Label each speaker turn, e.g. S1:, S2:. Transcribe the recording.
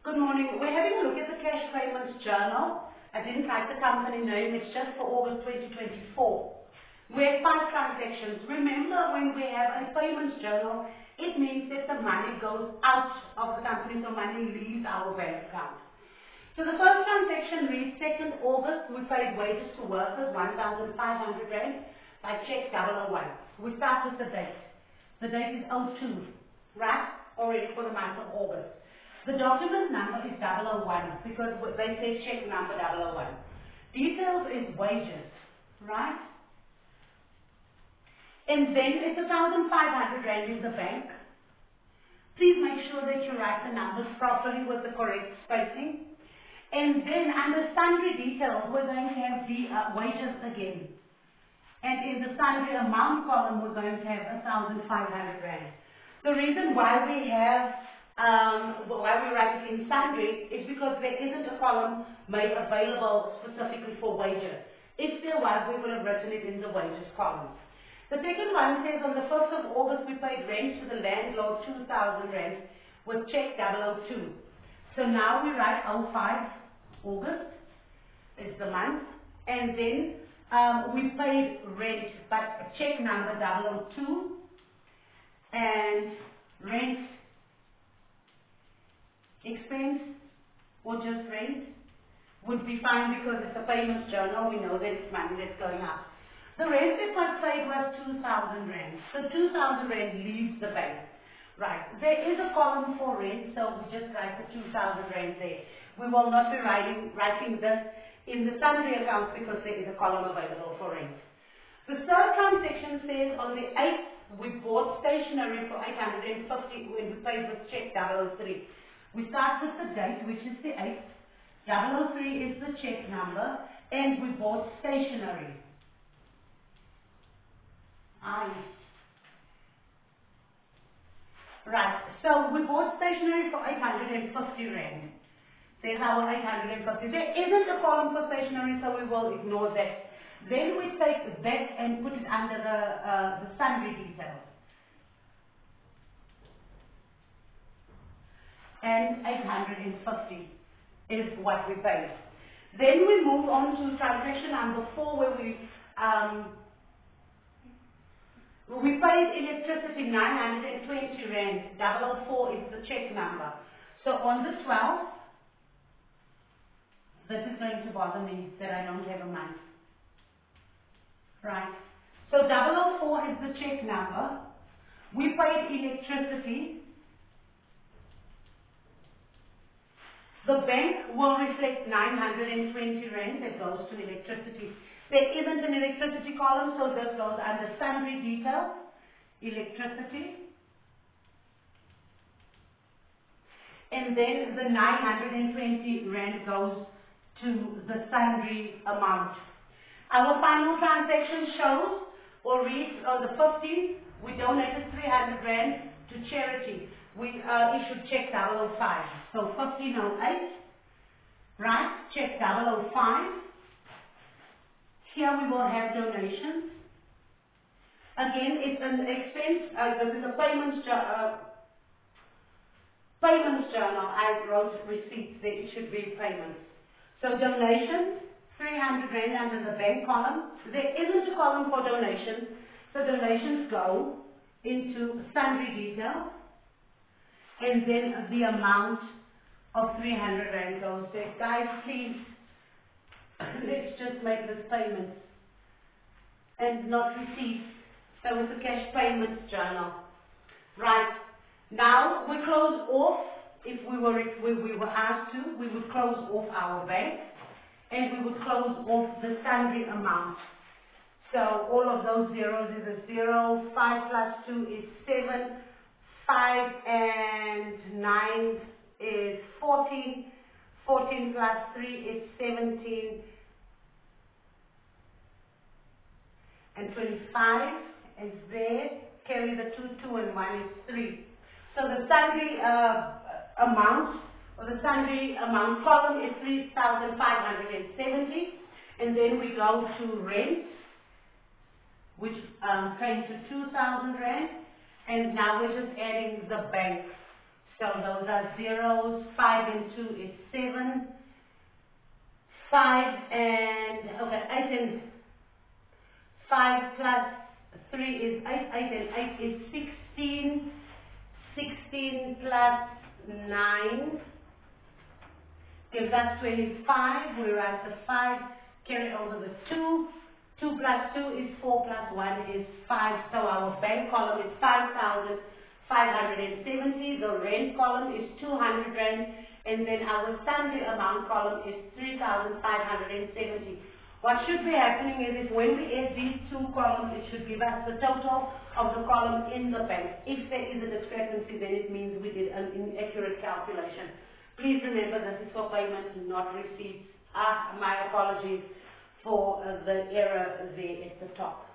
S1: Good morning. We're having a look at the cash payments journal. I didn't write the company name. It's just for August 2024. We have 5 transactions. Remember, when we have a payments journal, it means that the money goes out of the company, so money leaves our bank account. So the first transaction reads 2nd August. We paid wages to workers, 1,500 rand by check 001. We start with the date. The date is 02, right? Already for the month of August. The document number is 001 because they say check number 001. Details is wages, right? And then it's 1,500 rand in the bank. Please make sure that you write the numbers properly with the correct spacing. And then under sundry details, we're going to have the wages again. And in the sundry amount column, we're going to have 1,500 rand. The reason why we write it in sundry is because there isn't a column made available specifically for wages. If there was, we would have written it in the wages column. The second one says on the 1st of August we paid rent to the landlord 2,000 rand with check 002. So now we write 05 August is the month, and then we paid rent, but check number 002 and rent expense or just rent would be fine because it's a payments journal. We know that it's money that's going up. The rent that was paid was 2,000 rand. So 2,000 rand leaves the bank. Right. There is a column for rent, so we just write the 2,000 rand there. We will not be writing this in the sundry account because there is a column available for rent. The third transaction says on the 8th we bought stationery for 850 when we paid with check 003. We start with the date, which is the 8th. 003 is the check number, and we bought stationery. Right, so we bought stationery for 850 rand. There's our 850. There isn't a column for stationery, so we will ignore that. Then we take that and put it under the sundry details. And 850 is what we paid. Then we move on to transaction number 4 where we paid electricity 920 rand. 004 is the check number. So on the 12th, this is going to bother me that I don't have a month. Right. So 004 is the check number. We paid electricity. The bank will reflect 920 rand that goes to electricity. There isn't an electricity column, so this goes under sundry details, electricity. And then the 920 rand goes to the sundry amount. Our final transaction shows or reads on the 15th, we donated 300 rand to charity. We issued check 005. So 1508, right? Check 005. Here we will have donations. Again, it's an expense. This is a payments journal. I wrote receipts. It should be payments. So donations, 300 rand under the bank column. There isn't a column for donations. So donations go into sundry details. And then the amount of 300 rand goes there. Guys, please, let's just make this payment and not receipts. So it's a cash payments journal. Right. Now we close off. If we were asked to, we would close off our bank and we would close off the sundry amount. So all of those zeros is a 0. 5 plus 2 is 7. 5 and 9 is 14. 14 plus 3 is 17. And 25 is there. Carry the 2, 2 and 1 is 3. So the sundry amount, or the sundry amount column is 3,570. And then we go to rent, which came to 2,000 rand. And now we're just adding the bank. So those are zeros. 5 and 2 is 7. 5 and, okay, 8 and 5 plus 3 is 8. 8 and 8 is 16. 16 plus 9 gives us 25. We write the 5, carry over the 2. 2 plus 2 is 4 plus 1 is 5. So our bank column is 5,570. The rent column is 200 rand. And then our sundry amount column is 3,570. What should be happening is when we add these two columns, it should give us the total of the column in the bank. If there is a discrepancy, then it means we did an inaccurate calculation. Please remember this is for payment, not receipts. My apologies for the error there at the top.